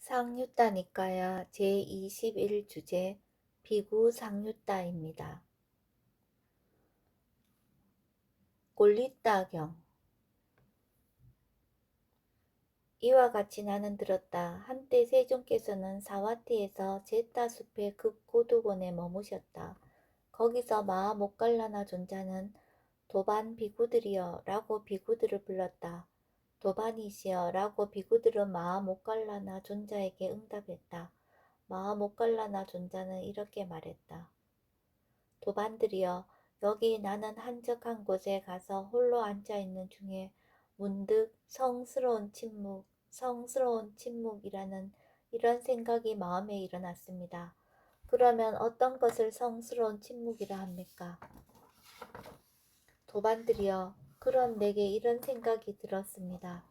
상유따니까야 제21주제 비구상유따입니다. 꼴리따경 이와 같이 나는 들었다. 한때 세종께서는 사와티에서 제따숲의 극고두곤에 머무셨다. 거기서 마하 모갈라나 존자는 도반 비구들이여 라고 비구들을 불렀다. 도반이시여 라고 비구들은 마하 모갈라나 존자에게 응답했다. 마하 모갈라나 존자는 이렇게 말했다. 도반들이여, 여기 나는 한적한 곳에 가서 홀로 앉아있는 중에 문득 성스러운 침묵이라는 이런 생각이 마음에 일어났습니다. 그러면 어떤 것을 성스러운 침묵이라 합니까? 도반들이여, 그런 내게 이런 생각이 들었습니다.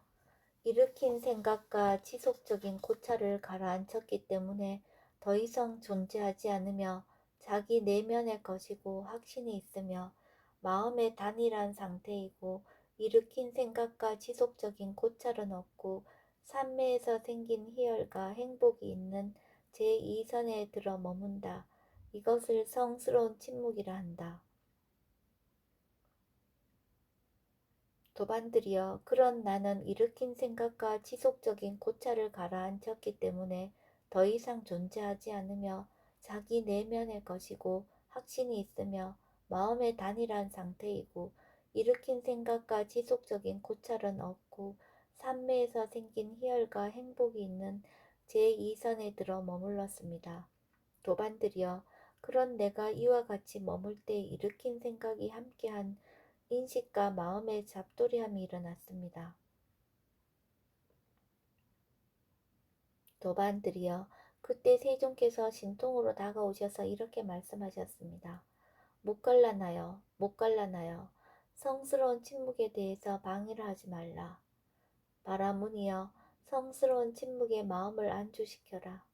일으킨 생각과 지속적인 고찰을 가라앉혔기 때문에 더 이상 존재하지 않으며 자기 내면의 것이고 확신이 있으며 마음의 단일한 상태이고 일으킨 생각과 지속적인 고찰은 없고 산매에서 생긴 희열과 행복이 있는 제2선에 들어 머문다. 이것을 성스러운 침묵이라 한다. 도반들이여, 그런 나는 일으킨 생각과 지속적인 고찰을 가라앉혔기 때문에 더 이상 존재하지 않으며 자기 내면의 것이고 확신이 있으며 마음의 단일한 상태이고 일으킨 생각과 지속적인 고찰은 없고 산매에서 생긴 희열과 행복이 있는 제2선에 들어 머물렀습니다. 도반들이여, 그런 내가 이와 같이 머물 때 일으킨 생각이 함께한 인식과 마음의 잡돌이함이 일어났습니다. 도반들이여, 그때 세종께서 신통으로 다가오셔서 이렇게 말씀하셨습니다. 못 갈라나요, 못 갈라나요. 성스러운 침묵에 대해서 방해를 하지 말라. 바라문이여, 성스러운 침묵에 마음을 안주시켜라.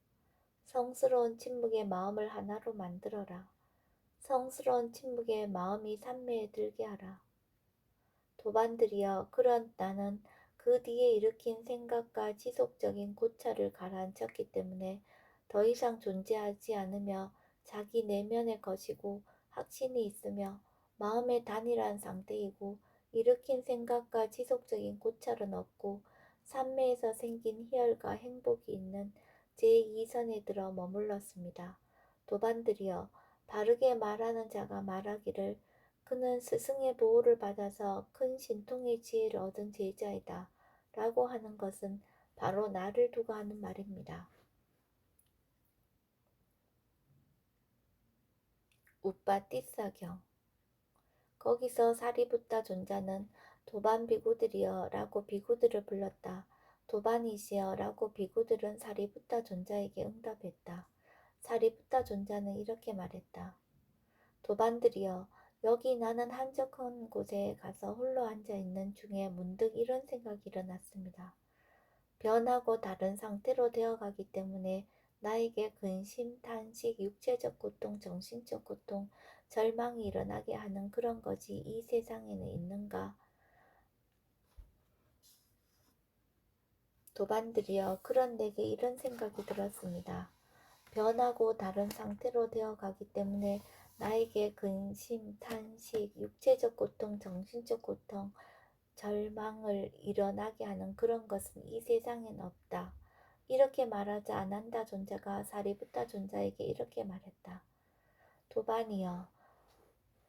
성스러운 침묵에 마음을 하나로 만들어라. 성스러운 침묵에 마음이 산매에 들게 하라. 도반들이여, 그런 나는 그 뒤에 일으킨 생각과 지속적인 고찰을 가라앉혔기 때문에 더 이상 존재하지 않으며 자기 내면의 것이고 확신이 있으며 마음의 단일한 상태이고 일으킨 생각과 지속적인 고찰은 없고 산매에서 생긴 희열과 행복이 있는 제2선에 들어 머물렀습니다. 도반들이여, 바르게 말하는 자가 말하기를 그는 스승의 보호를 받아서 큰 신통의 지혜를 얻은 제자이다 라고 하는 것은 바로 나를 두고 하는 말입니다. 우빠띠사경 거기서 사리부타 존자는 도반 비구들이여 라고 비구들을 불렀다. 도반이시여 라고 비구들은 사리부타 존자에게 응답했다. 사리부타 존자는 이렇게 말했다. 도반들이여, 여기 나는 한적한 곳에 가서 홀로 앉아있는 중에 문득 이런 생각이 일어났습니다. 변하고 다른 상태로 되어가기 때문에 나에게 근심, 탄식, 육체적 고통, 정신적 고통, 절망이 일어나게 하는 그런 것이 이 세상에는 있는가? 도반들이여, 그런 내게 이런 생각이 들었습니다. 변하고 다른 상태로 되어가기 때문에 나에게 근심, 탄식, 육체적 고통, 정신적 고통, 절망을 일어나게 하는 그런 것은 이 세상엔 없다. 이렇게 말하자 아난다 존자가 사리부타 존자에게 이렇게 말했다. 도반이여,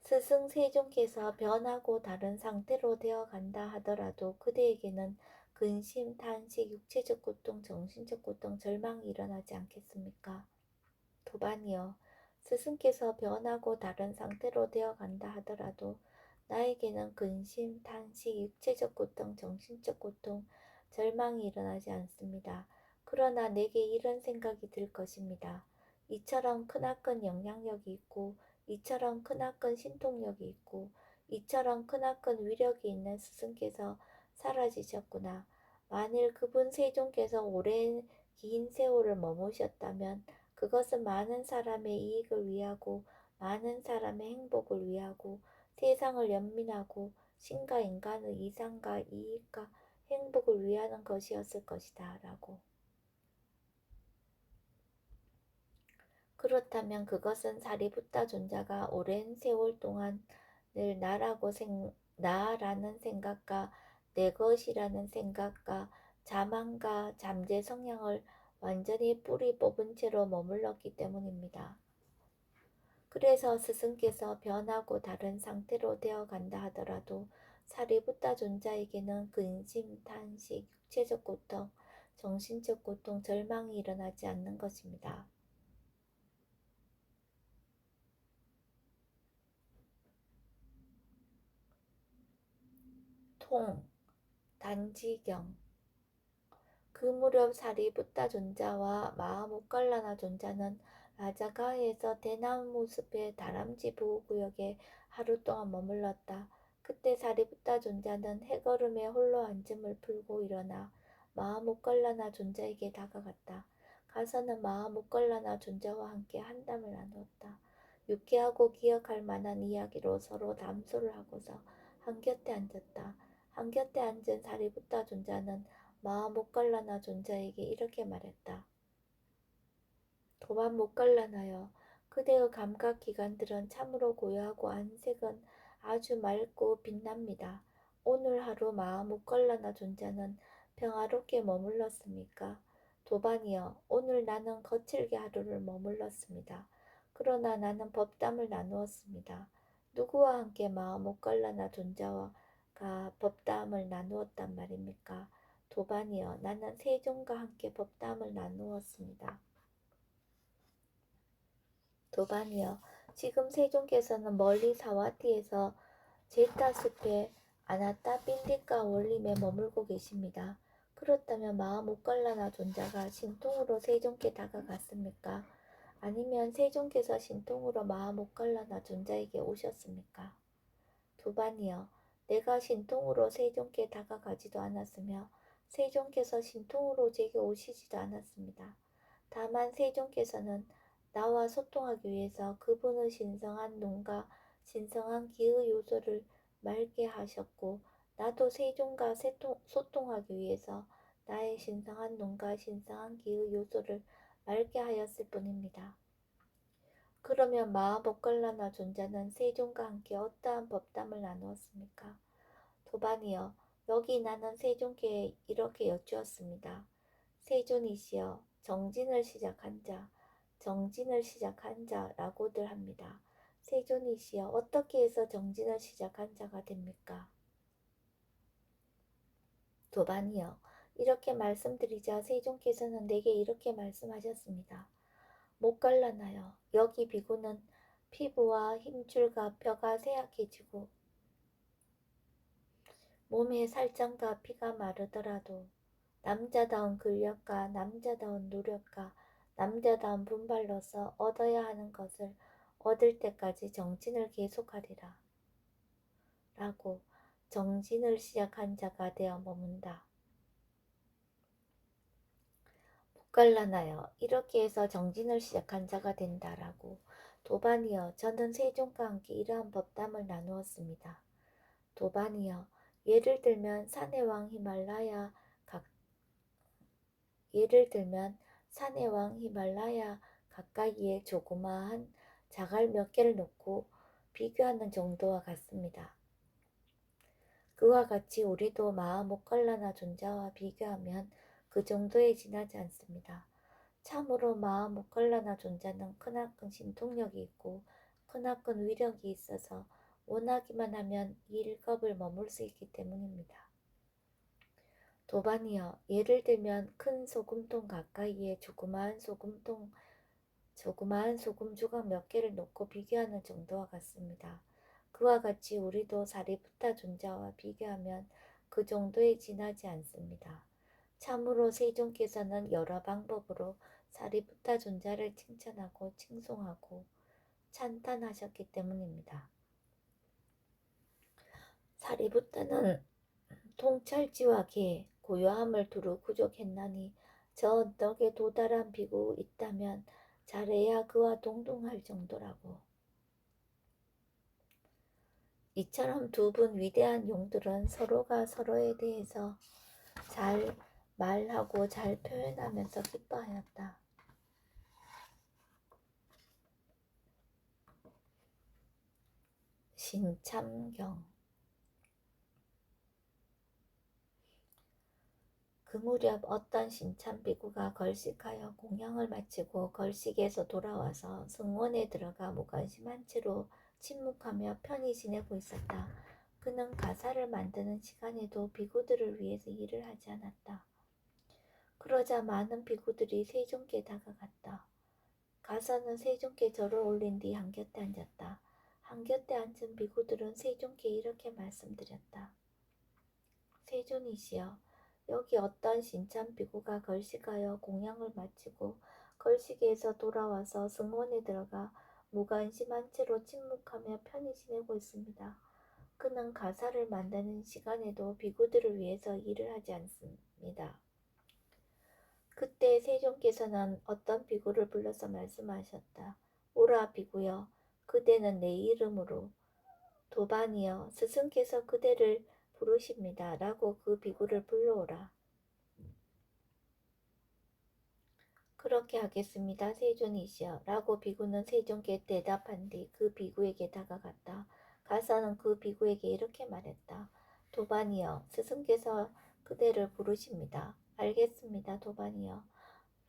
스승 세종께서 변하고 다른 상태로 되어간다 하더라도 그대에게는 근심, 탄식, 육체적 고통, 정신적 고통, 절망이 일어나지 않겠습니까? 도반이여, 스승께서 변하고 다른 상태로 되어간다 하더라도 나에게는 근심, 탄식, 육체적 고통, 정신적 고통, 절망이 일어나지 않습니다. 그러나 내게 이런 생각이 들 것입니다. 이처럼 크나큰 영향력이 있고 이처럼 크나큰 신통력이 있고 이처럼 크나큰 위력이 있는 스승께서 사라지셨구나. 만일 그분 세종께서 오랜 긴 세월을 머무셨다면 그것은 많은 사람의 이익을 위하고 많은 사람의 행복을 위하고 세상을 연민하고 신과 인간의 이상과 이익과 행복을 위하는 것이었을 것이다 라고. 그렇다면 그것은 사리부타 존자가 오랜 세월 동안을 나라는 생각과 내 것이라는 생각과 자만과 잠재 성향을 완전히 뿌리 뽑은 채로 머물렀기 때문입니다. 그래서 스승께서 변하고 다른 상태로 되어간다 하더라도 사리부타 존자에게는 근심, 탄식, 육체적 고통, 정신적 고통, 절망이 일어나지 않는 것입니다. 단지경 그 무렵 사리부타 존자와 마하모칼라나 존자는 라자가에서 대나무 숲의 다람쥐 보호구역에 하루 동안 머물렀다. 그때 사리부타 존자는 해걸음에 홀로 앉음을 풀고 일어나 마하모칼라나 존자에게 다가갔다. 가서는 마하모칼라나 존자와 함께 한담을 나누었다. 유쾌하고 기억할 만한 이야기로 서로 담소를 하고서 한곁에 앉았다. 한곁에 앉은 사리부타 존자는 마하모칼라나 존자에게 이렇게 말했다. 도반모칼라나여, 그대의 감각기관들은 참으로 고요하고 안색은 아주 맑고 빛납니다. 오늘 하루 마하모칼라나 존자는 평화롭게 머물렀습니까? 도반이여, 오늘 나는 거칠게 하루를 머물렀습니다. 그러나 나는 법담을 나누었습니다. 누구와 함께 마하모칼라나 존자와 법담을 나누었단 말입니까? 도반이여, 나는 세종과 함께 법담을 나누었습니다. 도반이여, 지금 세종께서는 멀리 사와티에서 제타숲의 아나타 빈디카 원림에 머물고 계십니다. 그렇다면 마하모칼라나 존자가 신통으로 세종께 다가갔습니까? 아니면 세종께서 신통으로 마하모칼라나 존자에게 오셨습니까? 도반이여, 내가 신통으로 세종께 다가가지도 않았으며 세종께서 신통으로 제게 오시지도 않았습니다. 다만 세종께서는 나와 소통하기 위해서 그분의 신성한 눈과 신성한 기의 요소를 맑게 하셨고, 나도 세종과 소통하기 위해서 나의 신성한 눈과 신성한 기의 요소를 맑게 하였을 뿐입니다. 그러면 마하모칼라나 존자는 세종과 함께 어떠한 법담을 나누었습니까? 도반이여, 여기 나는 세종께 이렇게 여쭈었습니다. 세존이시여, 정진을 시작한 자라고들 합니다. 세존이시여, 어떻게 해서 정진을 시작한 자가 됩니까? 도반이여, 이렇게 말씀드리자 세종께서는 내게 이렇게 말씀하셨습니다. 모칼라나여, 여기 비구는 피부와 힘줄과 뼈가 쇠약해지고 몸의 살점과 피가 마르더라도 남자다운 근력과 남자다운 노력과 남자다운 분발로서 얻어야 하는 것을 얻을 때까지 정진을 계속하리라. 라고 정진을 시작한 자가 되어 머문다. 모칼라나여, 이렇게 해서 정진을 시작한 자가 된다라고. 도반이여, 저는 세종과 함께 이러한 법담을 나누었습니다. 도반이여, 예를 들면 산의 왕 히말라야 가까이에 조그마한 자갈 몇 개를 놓고 비교하는 정도와 같습니다. 그와 같이 우리도 마하모칼라나 존자와 비교하면 그 정도에 지나지 않습니다. 참으로 마하모칼라나 존자는 크나큰 신통력이 있고 크나큰 위력이 있어서 원하기만 하면 일겁을 머물 수 있기 때문입니다. 도반이여, 예를 들면 큰 소금통 가까이에 조그마한 소금 조각 몇 개를 놓고 비교하는 정도와 같습니다. 그와 같이 우리도 사리부타 존자와 비교하면 그 정도에 지나지 않습니다. 참으로 세종께서는 여러 방법으로 사리부타 존자를 칭찬하고 칭송하고 찬탄하셨기 때문입니다. 사리부타는 통찰지와 개, 고요함을 두루 구족했나니 저 언덕에 도달한 비구 있다면 잘해야 그와 동등할 정도라고. 이처럼 두 분 위대한 용들은 서로가 서로에 대해서 잘 말하고 잘 표현하면서 기뻐하였다. 신참경. 그 무렵 어떤 신참 비구가 걸식하여 공양을 마치고 걸식에서 돌아와서 승원에 들어가 무관심한 채로 침묵하며 편히 지내고 있었다. 그는 가사를 만드는 시간에도 비구들을 위해서 일을 하지 않았다. 그러자 많은 비구들이 세존께 다가갔다. 가사는 세존께 절을 올린 뒤 한곁에 앉았다. 한곁에 앉은 비구들은 세존께 이렇게 말씀드렸다. 세존이시여, 여기 어떤 신참 비구가 걸식하여 공양을 마치고 걸식에서 돌아와서 승원에 들어가 무관심한 채로 침묵하며 편히 지내고 있습니다. 그는 가사를 만드는 시간에도 비구들을 위해서 일을 하지 않습니다. 그때 세존께서는 어떤 비구를 불러서 말씀하셨다. 오라 비구여, 그대는 내 이름으로 도반이여, 스승께서 그대를 부르십니다. 라고 그 비구를 불러오라. 그렇게 하겠습니다. 세존이시여. 라고 비구는 세존께 대답한 뒤 그 비구에게 다가갔다. 가사는 그 비구에게 이렇게 말했다. 도반이여, 스승께서 그대를 부르십니다. 알겠습니다. 도반이여.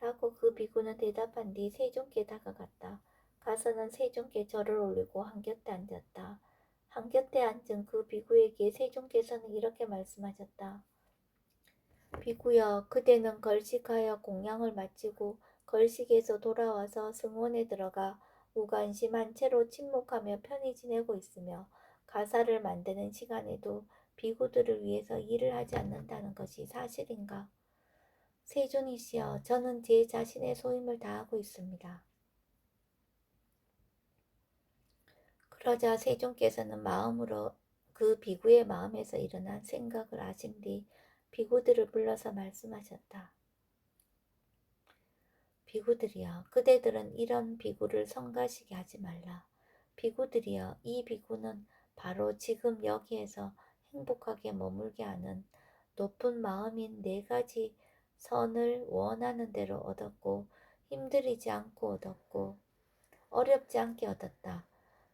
라고 그 비구는 대답한 뒤 세존께 다가갔다. 가사는 세존께 절을 올리고 한곁에 앉았다. 한곁에 앉은 그 비구에게 세존께서는 이렇게 말씀하셨다. 비구여, 그대는 걸식하여 공양을 마치고 걸식에서 돌아와서 승원에 들어가 무관심한 채로 침묵하며 편히 지내고 있으며 가사를 만드는 시간에도 비구들을 위해서 일을 하지 않는다는 것이 사실인가? 세존이시여, 저는 제 자신의 소임을 다하고 있습니다. 그러자 세존께서는 마음으로 그 비구의 마음에서 일어난 생각을 아신 뒤 비구들을 불러서 말씀하셨다. 비구들이여, 그대들은 이런 비구를 성가시게 하지 말라. 비구들이여, 이 비구는 바로 지금 여기에서 행복하게 머물게 하는 높은 마음인 4가지 선을 원하는 대로 얻었고 힘들이지 않고 얻었고 어렵지 않게 얻었다.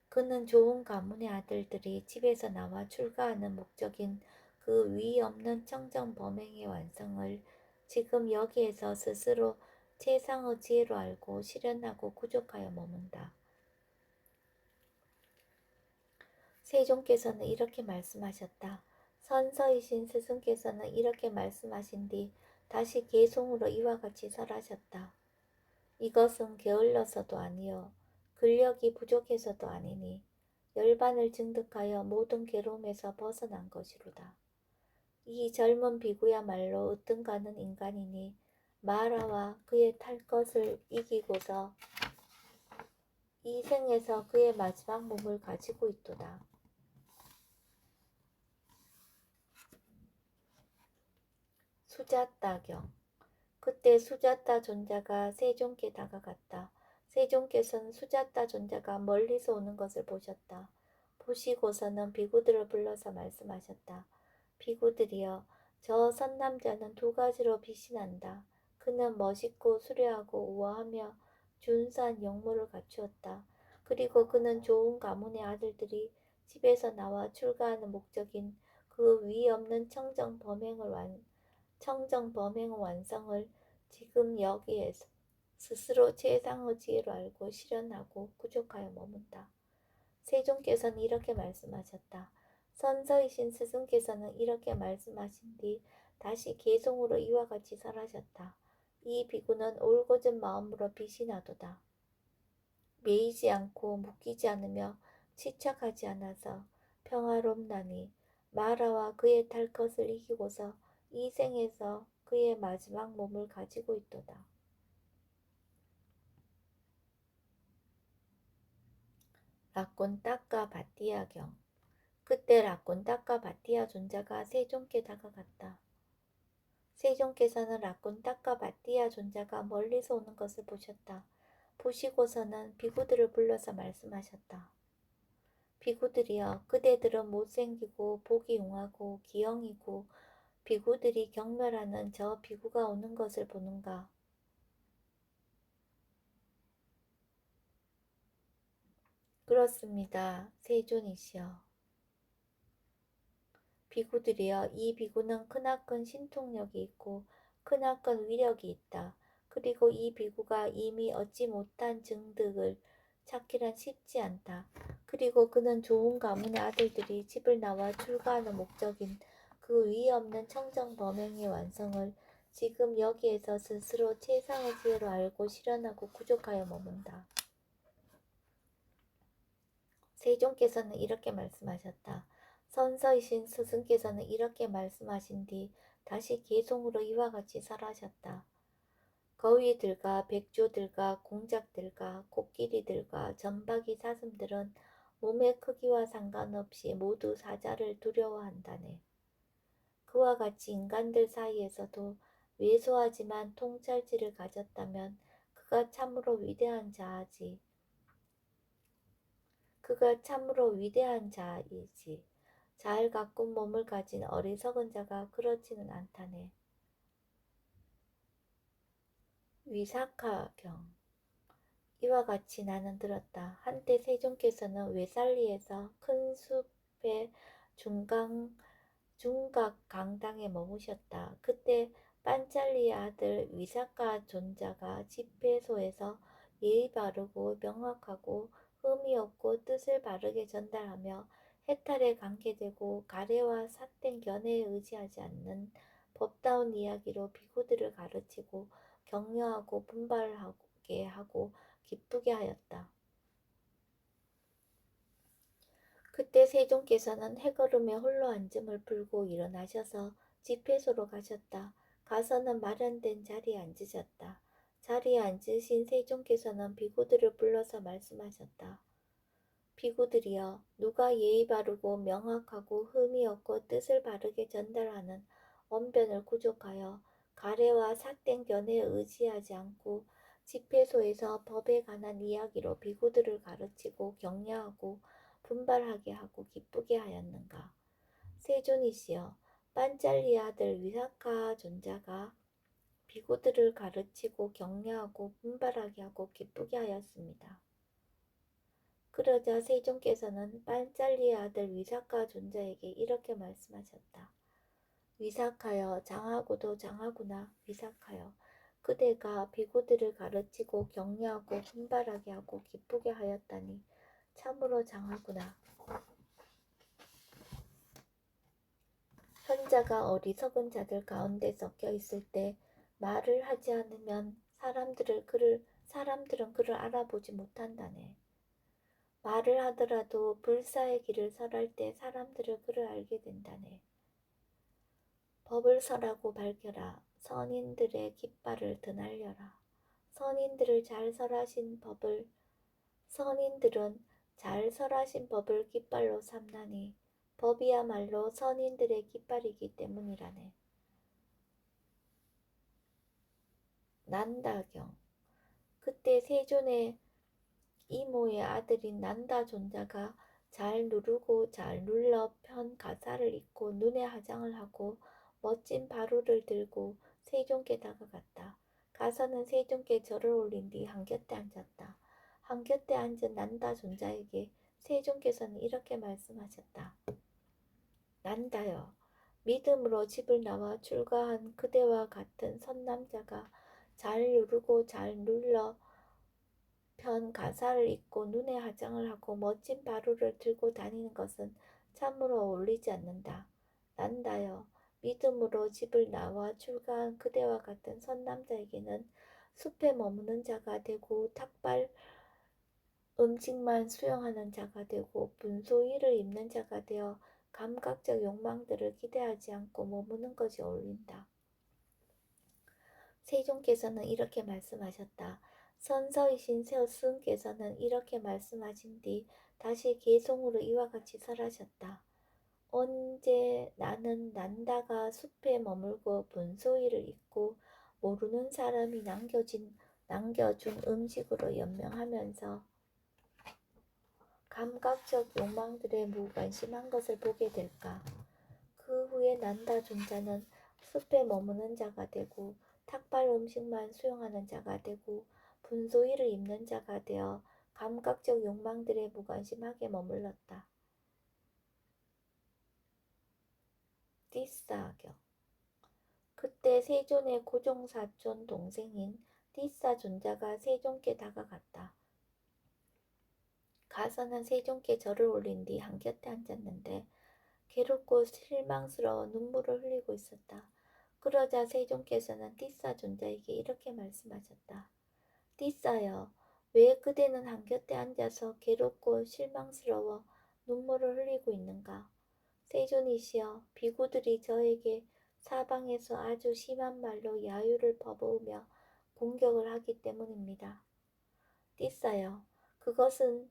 그는 좋은 가문의 아들들이 집에서 나와 출가하는 목적인 그 위 없는 청정 범행의 완성을 지금 여기에서 스스로 최상의 지혜로 알고 실현하고 구족하여 머문다. 세존께서는 이렇게 말씀하셨다. 선서이신 스승께서는 이렇게 말씀하신 뒤 다시 개송으로 이와 같이 설하셨다. 이것은 게을러서도 아니요 근력이 부족해서도 아니니 열반을 증득하여 모든 괴로움에서 벗어난 것이로다. 이 젊은 비구야말로 으뜸가는 인간이니 마라와 그의 탈 것을 이기고서 이 생에서 그의 마지막 몸을 가지고 있도다. 수자따경. 그때 수자따 존자가 세존께 다가갔다. 세존께서는 수자따 존자가 멀리서 오는 것을 보셨다. 보시고서는 비구들을 불러서 말씀하셨다. 비구들이여, 저 선남자는 2가지로 빛이 난다. 그는 멋있고 수려하고 우아하며 준수한 용모를 갖추었다. 그리고 그는 좋은 가문의 아들들이 집에서 나와 출가하는 목적인 그 위 없는 청정 범행의 완성을 지금 여기에서 스스로 최상의 지혜로 알고 실현하고 구족하여 머문다. 세존께서는 이렇게 말씀하셨다. 선서이신 스승께서는 이렇게 말씀하신 뒤 다시 개송으로 이와 같이 설하셨다. 이 비구는 올곧은 마음으로 빛이 나도다. 매이지 않고 묶이지 않으며 치착하지 않아서 평화롭나니 마라와 그의 탈 것을 이기고서 이 생에서 그의 마지막 몸을 가지고 있도다. 라꼰따까 바띠아경. 그때 라꼰따까 바띠아 존자가 세존께 다가갔다. 세존께서는 라꼰따까 바띠아 존자가 멀리서 오는 것을 보셨다. 보시고서는 비구들을 불러서 말씀하셨다. 비구들이여, 그대들은 못생기고 보기 흉하고 기형이고 비구들이 경멸하는 저 비구가 오는 것을 보는가? 그렇습니다. 세존이시여. 비구들이여, 이 비구는 크나큰 신통력이 있고 크나큰 위력이 있다. 그리고 이 비구가 이미 얻지 못한 증득을 찾기란 쉽지 않다. 그리고 그는 좋은 가문의 아들들이 집을 나와 출가하는 목적인 그 위 없는 청정 범행의 완성을 지금 여기에서 스스로 최상의 지혜로 알고 실현하고 구족하여 머문다. 세존께서는 이렇게 말씀하셨다. 선서이신 스승께서는 이렇게 말씀하신 뒤 다시 개송으로 이와 같이 설하셨다. 거위들과 백조들과 공작들과 코끼리들과 점박이 사슴들은 몸의 크기와 상관없이 모두 사자를 두려워한다네. 그와 같이 인간들 사이에서도 왜소하지만 통찰지를 가졌다면 그가 참으로 위대한 자이지. 잘 가꾼 몸을 가진 어리석은 자가 그렇지는 않다네. 위사카경. 이와 같이 나는 들었다. 한때 세종께서는 외살리에서 큰 숲의 중각 강당에 머무셨다. 그때 빤짤리의 아들 위사카 존자가 집회소에서 예의 바르고 명확하고 흠이 없고 뜻을 바르게 전달하며 해탈에 관계되고 가래와 삿된 견해에 의지하지 않는 법다운 이야기로 비구들을 가르치고 격려하고 분발하게 하고 기쁘게 하였다. 그때 세종께서는 해걸음에 홀로 앉음을 풀고 일어나셔서 집회소로 가셨다. 가서는 마련된 자리에 앉으셨다. 자리에 앉으신 세종께서는 비구들을 불러서 말씀하셨다. 비구들이여, 누가 예의 바르고 명확하고 흠이 없고 뜻을 바르게 전달하는 언변을 구족하여 가래와 삿된 견해에 의지하지 않고 집회소에서 법에 관한 이야기로 비구들을 가르치고 격려하고 분발하게 하고 기쁘게 하였는가. 세존이시여, 빤짤리 아들 위사카 존자가 비구들을 가르치고 격려하고 분발하게 하고 기쁘게 하였습니다. 그러자 세종께서는 빤짤리의 아들 위사카 존자에게 이렇게 말씀하셨다. 위사카여, 장하고도 장하구나. 위사카여, 그대가 비구들을 가르치고 격려하고 분발하게 하고 기쁘게 하였다니 참으로 장하구나. 현자가 어리석은 자들 가운데 섞여 있을 때 말을 하지 않으면 사람들은 그를 알아보지 못한다네. 말을 하더라도 불사의 길을 설할 때 사람들은 그를 알게 된다네. 법을 설하고 밝혀라. 선인들의 깃발을 드날려라. 선인들은 잘 설하신 법을 깃발로 삼나니 법이야말로 선인들의 깃발이기 때문이라네. 난다경. 그때 세존의 이모의 아들인 난다 존자가 잘 누르고 잘 눌러 편 가사를 입고 눈에 화장을 하고 멋진 바루를 들고 세종께 다가갔다. 가서는 세종께 절을 올린 뒤 한곁에 앉았다. 한곁에 앉은 난다 존자에게 세종께서는 이렇게 말씀하셨다. 난다여, 믿음으로 집을 나와 출가한 그대와 같은 선남자가 잘 누르고 잘 눌러 편 가사를 입고 눈에 화장을 하고 멋진 바루를 들고 다니는 것은 참으로 어울리지 않는다. 난다여, 믿음으로 집을 나와 출가한 그대와 같은 선남자에게는 숲에 머무는 자가 되고 탁발 음식만 수용하는 자가 되고 분소일을 입는 자가 되어 감각적 욕망들을 기대하지 않고 머무는 것이 어울린다. 세종께서는 이렇게 말씀하셨다. 선서이신 스승께서는 이렇게 말씀하신 뒤 다시 개송으로 이와 같이 설하셨다. 언제 나는 난다가 숲에 머물고 분소일을 입고 모르는 사람이 남겨준 음식으로 연명하면서 감각적 욕망들에 무관심한 것을 보게 될까? 그 후에 난다 존자는 숲에 머무는 자가 되고 탁발 음식만 수용하는 자가 되고 분소일을 입는 자가 되어 감각적 욕망들에 무관심하게 머물렀다. 띠싸격. 그때 세존의 고종사촌 동생인 띠싸 존자가 세존께 다가갔다. 가서는 세존께 절을 올린 뒤 한곁에 앉았는데 괴롭고 실망스러워 눈물을 흘리고 있었다. 그러자 세존께서는 띠싸 존자에게 이렇게 말씀하셨다. 띠싸여, 왜 그대는 한곁에 앉아서 괴롭고 실망스러워 눈물을 흘리고 있는가? 세존이시여, 비구들이 저에게 사방에서 아주 심한 말로 야유를 퍼부으며 공격을 하기 때문입니다. 띠싸여, 그것은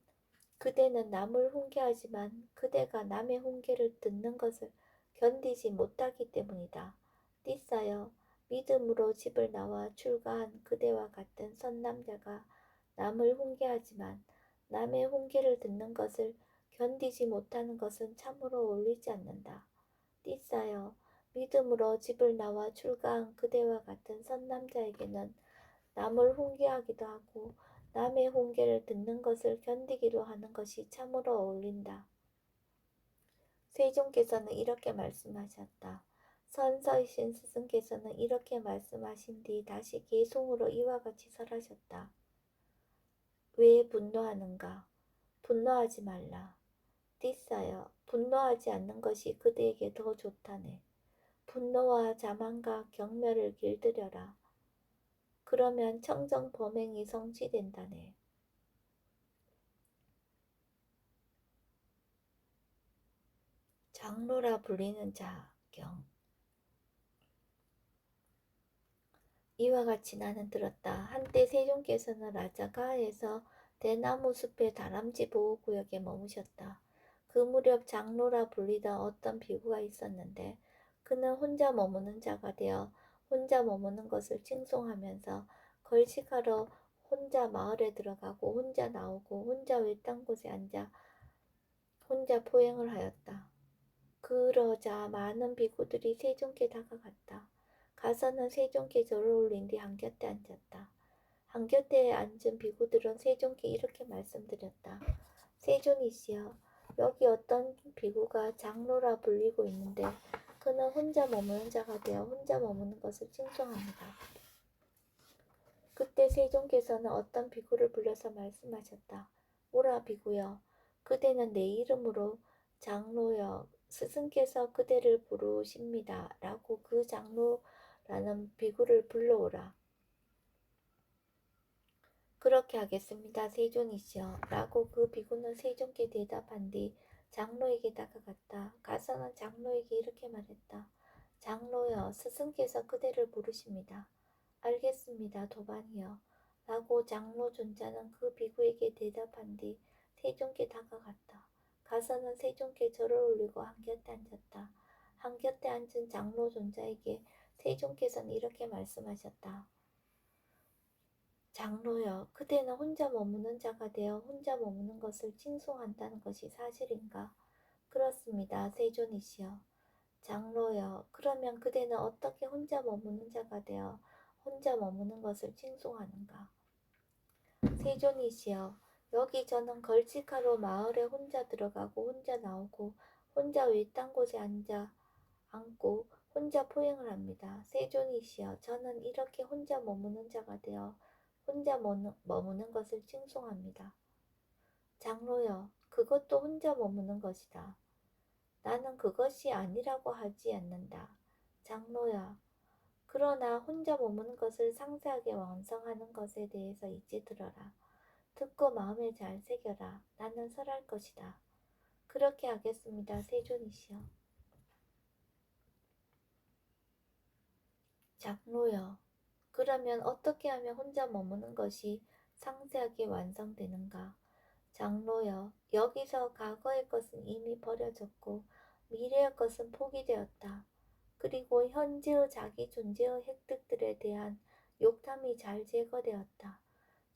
그대는 남을 훈계하지만 그대가 남의 훈계를 듣는 것을 견디지 못하기 때문이다. 띠싸여, 믿음으로 집을 나와 출가한 그대와 같은 선남자가 남을 훈계하지만 남의 훈계를 듣는 것을 견디지 못하는 것은 참으로 어울리지 않는다. 띠싸여, 믿음으로 집을 나와 출가한 그대와 같은 선남자에게는 남을 훈계하기도 하고 남의 훈계를 듣는 것을 견디기도 하는 것이 참으로 어울린다. 세존께서는 이렇게 말씀하셨다. 선서이신 스승께서는 이렇게 말씀하신 뒤 다시 개송으로 이와 같이 설하셨다. 왜 분노하는가? 분노하지 말라. 띠싸여, 분노하지 않는 것이 그대에게 더 좋다네. 분노와 자만과 경멸을 길들여라. 그러면 청정 범행이 성취된다네. 장로라 불리는 자경. 이와 같이 나는 들었다. 한때 세종께서는 라자가에서 대나무 숲의 다람쥐 보호구역에 머무셨다. 그 무렵 장로라 불리던 어떤 비구가 있었는데 그는 혼자 머무는 자가 되어 혼자 머무는 것을 칭송하면서 걸식하러 혼자 마을에 들어가고 혼자 나오고 혼자 외딴 곳에 앉아 혼자 포행을 하였다. 그러자 많은 비구들이 세존께 다가갔다. 가서는 세존께 절을 올린 뒤 한곁에 앉았다. 한곁에 앉은 비구들은 세존께 이렇게 말씀드렸다. 세존이시여, 여기 어떤 비구가 장로라 불리고 있는데 그는 혼자 머무는 자가 되어 혼자 머무는 것을 칭송합니다. 그때 세존께서는 어떤 비구를 불러서 말씀하셨다. 오라 비구여, 그대는 내 이름으로 장로여, 스승께서 그대를 부르십니다. 라고 그 장로라는 비구를 불러오라. 그렇게 하겠습니다. 세존이시여. 라고 그 비구는 세존께 대답한 뒤 장로에게 다가갔다. 가서는 장로에게 이렇게 말했다. 장로여, 스승께서 그대를 부르십니다. 알겠습니다. 도반이여. 라고 장로 존자는 그 비구에게 대답한 뒤 세존께 다가갔다. 가서는 세존께 절을 올리고 한곁에 앉았다. 한곁에 앉은 장로 존자에게 세존께서는 이렇게 말씀하셨다. 장로여, 그대는 혼자 머무는 자가 되어 혼자 머무는 것을 칭송한다는 것이 사실인가? 그렇습니다. 세존이시여. 장로여, 그러면 그대는 어떻게 혼자 머무는 자가 되어 혼자 머무는 것을 칭송하는가? 세존이시여, 여기 저는 걸식하러 마을에 혼자 들어가고 혼자 나오고 혼자 외딴 곳에 앉고 혼자 포행을 합니다. 세존이시여, 저는 이렇게 혼자 머무는 자가 되어 혼자 머무는 것을 칭송합니다. 장로여, 그것도 혼자 머무는 것이다. 나는 그것이 아니라고 하지 않는다. 장로야, 그러나 혼자 머무는 것을 상세하게 완성하는 것에 대해서 이제 들어라. 듣고 마음에 잘 새겨라. 나는 설할 것이다. 그렇게 하겠습니다. 세존이시여. 장로여, 그러면 어떻게 하면 혼자 머무는 것이 상세하게 완성되는가? 장로여, 여기서 과거의 것은 이미 버려졌고 미래의 것은 포기되었다. 그리고 현재의 자기 존재의 획득들에 대한 욕탐이 잘 제거되었다.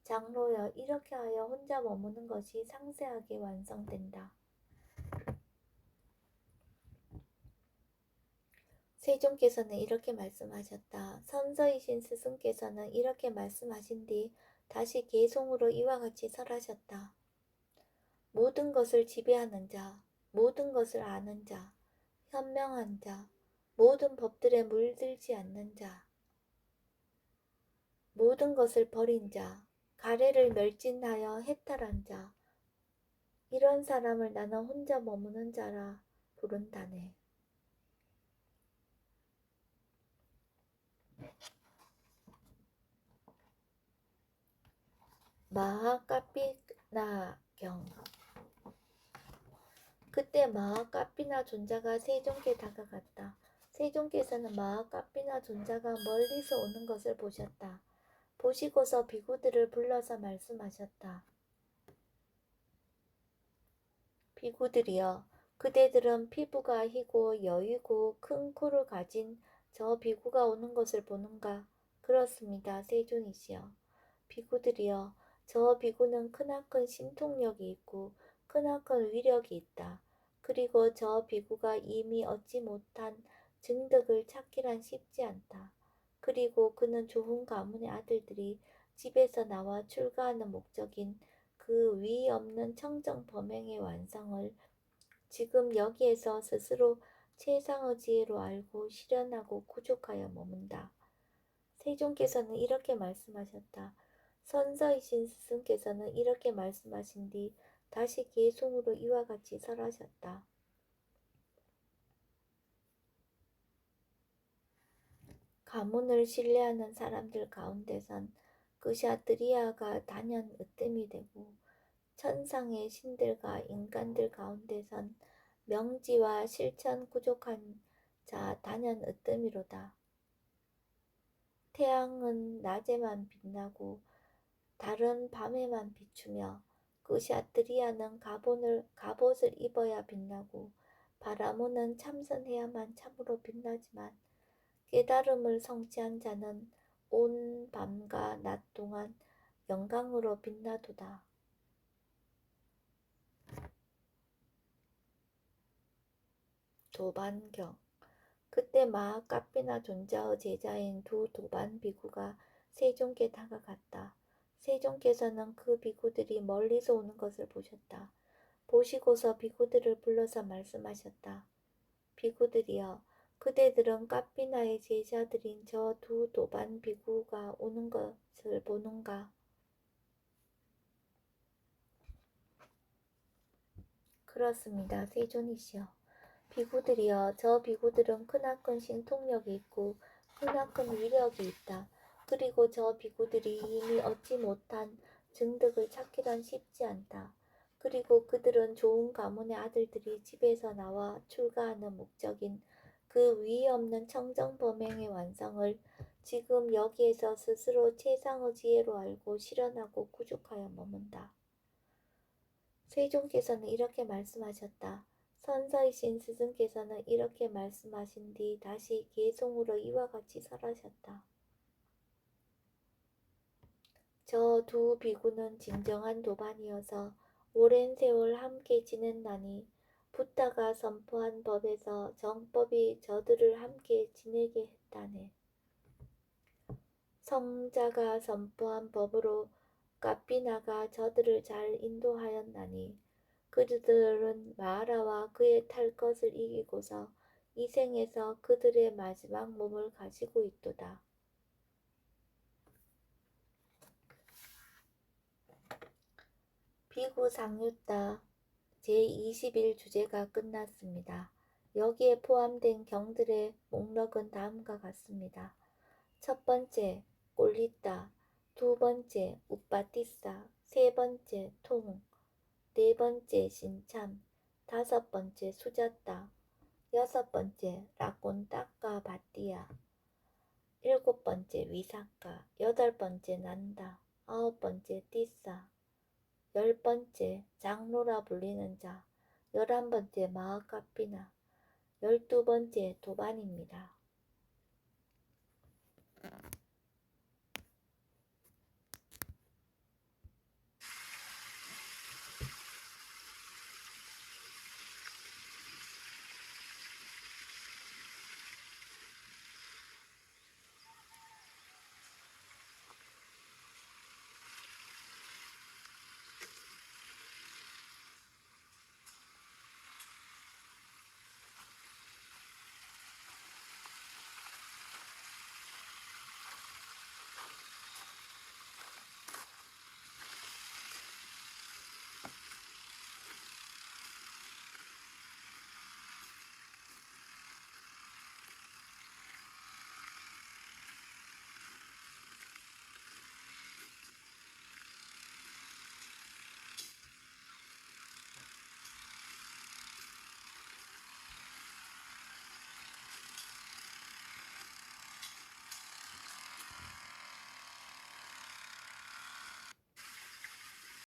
장로여, 이렇게 하여 혼자 머무는 것이 상세하게 완성된다. 세존께서는 이렇게 말씀하셨다. 선서이신 스승께서는 이렇게 말씀하신 뒤 다시 개송으로 이와 같이 설하셨다. 모든 것을 지배하는 자, 모든 것을 아는 자, 현명한 자, 모든 법들에 물들지 않는 자, 모든 것을 버린 자, 가래를 멸진하여 해탈한 자, 이런 사람을 나는 혼자 머무는 자라 부른다네. 마하카피나경. 그때 마하카피나 존자가 세존께 다가갔다. 세존께서는 마하카피나 존자가 멀리서 오는 것을 보셨다. 보시고서 비구들을 불러서 말씀하셨다. 비구들이여, 그대들은 피부가 희고 여위고 큰 코를 가진 저 비구가 오는 것을 보는가? 그렇습니다, 세존이시여. 비구들이여, 저 비구는 크나큰 신통력이 있고 크나큰 위력이 있다. 그리고 저 비구가 이미 얻지 못한 증득을 찾기란 쉽지 않다. 그리고 그는 좋은 가문의 아들들이 집에서 나와 출가하는 목적인 그 위 없는 청정 범행의 완성을 지금 여기에서 스스로 최상의 지혜로 알고 실현하고 구족하여 머문다. 세존께서는 이렇게 말씀하셨다. 선서이신 스승께서는 이렇게 말씀하신 뒤 다시 개송으로 이와 같이 설하셨다. 가문을 신뢰하는 사람들 가운데선 그샤트리아가 단연 으뜸이 되고 천상의 신들과 인간들 가운데선 명지와 실천 부족한 자 단연 으뜸이로다. 태양은 낮에만 빛나고 달은 밤에만 비추며 그샤트리아는 갑옷을 입어야 빛나고 바라무는 참선해야만 참으로 빛나지만 깨달음을 성취한 자는 온 밤과 낮 동안 영광으로 빛나도다. 도반경. 그때 마하카피나 존자의 제자인 두 도반 비구가 세존께 다가갔다. 세존께서는 그 비구들이 멀리서 오는 것을 보셨다. 보시고서 비구들을 불러서 말씀하셨다. 비구들이여, 그대들은 카피나의 제자들인 저 두 도반 비구가 오는 것을 보는가? 그렇습니다, 세존이시여. 비구들이여, 저 비구들은 크나큰 신통력이 있고 크나큰 위력이 있다. 그리고 저 비구들이 이미 얻지 못한 증득을 찾기란 쉽지 않다. 그리고 그들은 좋은 가문의 아들들이 집에서 나와 출가하는 목적인 그 위에 없는 청정 범행의 완성을 지금 여기에서 스스로 최상의 지혜로 알고 실현하고 구족하여 머문다. 세존께서는 이렇게 말씀하셨다. 선서이신 스승께서는 이렇게 말씀하신 뒤 다시 개송으로 이와 같이 설하셨다. 저 두 비구는 진정한 도반이어서 오랜 세월 함께 지냈나니 부타가 선포한 법에서 정법이 저들을 함께 지내게 했다네. 성자가 선포한 법으로 까피나가 저들을 잘 인도하였나니 그들은 마라와 그의 탈 것을 이기고서 이 생에서 그들의 마지막 몸을 가지고 있도다. 비구 상유따 제21 주제가 끝났습니다. 여기에 포함된 경들의 목록은 다음과 같습니다. 첫 번째, 꼴리따, 두 번째, 우빠티싸, 세 번째, 통, 네 번째, 신참, 다섯 번째, 수자따, 여섯 번째, 라꼰따까 바띠야, 일곱 번째, 위사까, 여덟 번째, 난다, 아홉 번째, 띠싸, 열 번째, 장로라 불리는 자, 11번째, 마하카피나, 12번째, 도반입니다.